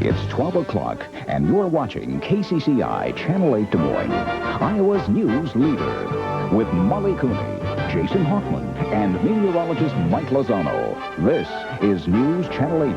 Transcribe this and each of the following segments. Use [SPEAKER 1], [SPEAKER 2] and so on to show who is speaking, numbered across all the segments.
[SPEAKER 1] It's 12 o'clock, and you're watching KCCI Channel 8 Des Moines, Iowa's news leader. With Molly Cooney, Jason Hoffman, and meteorologist Mike Lozano. This is News Channel 8.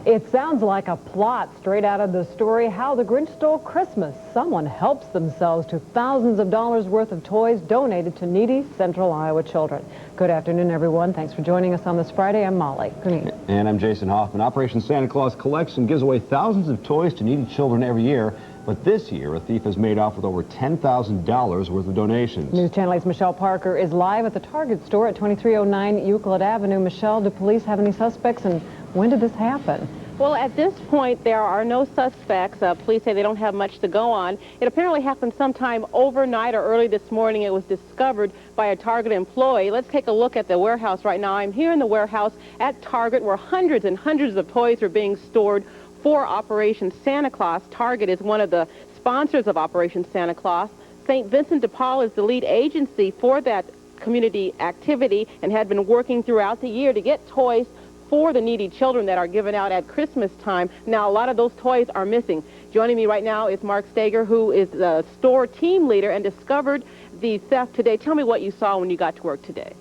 [SPEAKER 2] It sounds like a plot straight out of the story How the Grinch Stole Christmas. Someone helps themselves to thousands of dollars worth of toys donated to needy Central Iowa children. Good afternoon, everyone. Thanks for joining us on this Friday. I'm Molly Cooney.
[SPEAKER 3] And I'm Jason Hoffman. Operation Santa Claus collects and gives away thousands of toys to needy children every year. But this year, a thief has made off with over $10,000 worth of donations. News Channel 8's Michelle Parker is live at the Target store at 2309 Euclid Avenue. Michelle, do police have any suspects, and when did this happen?
[SPEAKER 4] Well, at this point, there are no suspects. Police say they don't have much to go on. It apparently happened sometime overnight or early this morning. It was discovered by a Target employee. Let's take a look at the warehouse right now. I'm here in the warehouse at Target where hundreds and hundreds of toys are being stored for Operation Santa Claus. Target is one of the sponsors of Operation Santa Claus. St. Vincent de Paul is the lead agency for that community activity and had been working throughout the year to get toys for the needy children that are given out at Christmas time. Now, a lot of those toys are missing. Joining me right now is Mark Stager, who is the store team leader and discovered the theft today. Tell me what you saw when you got to work today.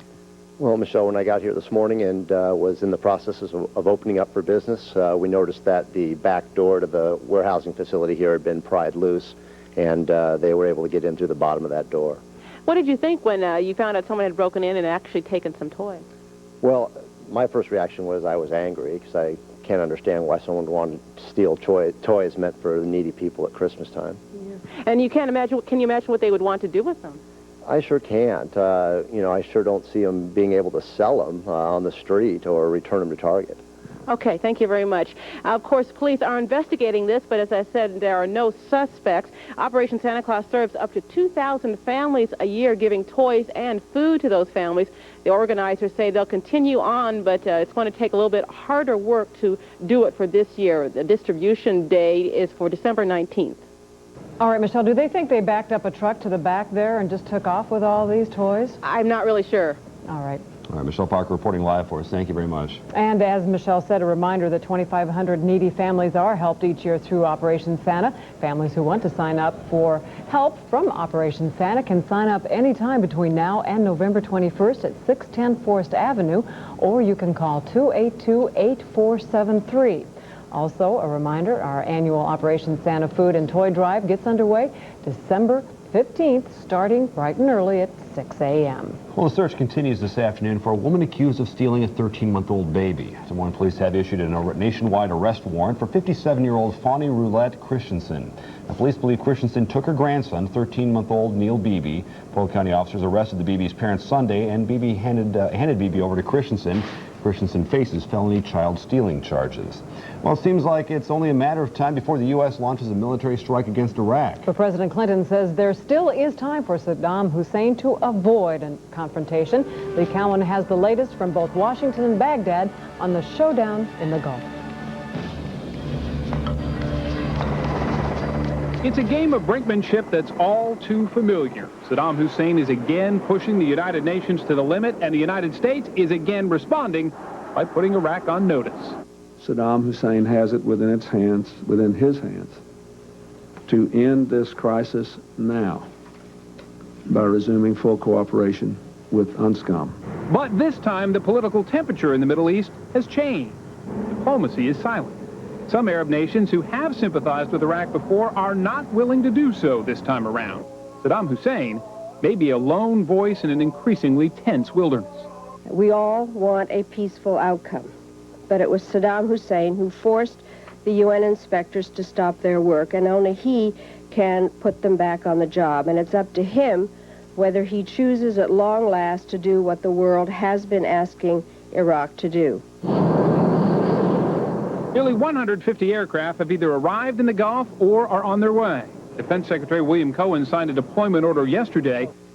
[SPEAKER 5] Well, Michelle, when I got here this morning and was in the process of opening up for business, we noticed that the back door to the warehousing facility here had been pried loose, and they were able to get in through the bottom of that door.
[SPEAKER 4] What did you think when you found out someone had broken in and actually taken some toys?
[SPEAKER 5] Well, my first reaction was I was angry because I can't understand why someone would want to steal toys meant for the needy people at Christmas time.
[SPEAKER 4] Yeah. And you can't imagine, can you imagine what they would want to do with them?
[SPEAKER 5] I sure can't. You know, I sure don't see them being able to sell them on the street or return them to Target.
[SPEAKER 4] Okay, thank you very much. Of course, police are investigating this, but as I said, there are no suspects. Operation Santa Claus serves up to 2,000 families a year, giving toys and food to those families. The organizers say they'll continue on, but it's going to take a little bit harder work to do it for this year. The distribution day is for December 19th.
[SPEAKER 2] All right, Michelle, do they think they backed up a truck to the back there and just took off with all these toys?
[SPEAKER 4] I'm not really sure.
[SPEAKER 2] All right.
[SPEAKER 3] All right, Michelle Parker reporting live for us. Thank you very much.
[SPEAKER 2] And as Michelle said, a reminder that 2,500 needy families are helped each year through Operation Santa. Families who want to sign up for help from Operation Santa can sign up anytime between now and November 21st at 610 Forest Avenue, or you can call 282-8473. Also, a reminder, our annual Operation Santa Food and Toy Drive gets underway December 15th, starting bright and early at 6 a.m.
[SPEAKER 3] Well, the search continues this afternoon for a woman accused of stealing a 13-month-old baby. Des Moines police have issued a nationwide arrest warrant for 57-year-old Fawny Roulette Christensen. The police believe Christensen took her grandson, 13-month-old Neil Beebe. Polk County officers arrested the Beebe's parents Sunday, and Beebe handed Beebe over to Christensen. Christensen faces felony child stealing charges. Well, it seems like it's only a matter of time before the U.S. launches a military strike against Iraq.
[SPEAKER 2] But President Clinton says there still is time for Saddam Hussein to avoid a confrontation. Lee Cowan has the latest from both Washington and Baghdad on the showdown in the Gulf.
[SPEAKER 6] It's a game of brinkmanship that's all too familiar. Saddam Hussein is again pushing the United Nations to the limit, and the United States is again responding by putting Iraq on notice.
[SPEAKER 7] Saddam Hussein has it within his hands, to end this crisis now by resuming full cooperation with UNSCOM.
[SPEAKER 6] But this time, the political temperature in the Middle East has changed. Diplomacy is silent. Some Arab nations who have sympathized with Iraq before are not willing to do so this time around. Saddam Hussein may be a lone voice in an increasingly tense wilderness.
[SPEAKER 8] We all want a peaceful outcome, but it was Saddam Hussein who forced the UN inspectors to stop their work, and only he can put them back on the job. And it's up to him whether he chooses at long last to do what the world has been asking Iraq to do.
[SPEAKER 6] Nearly 150 aircraft have either arrived in the Gulf or are on their way. Defense Secretary William Cohen signed a deployment order yesterday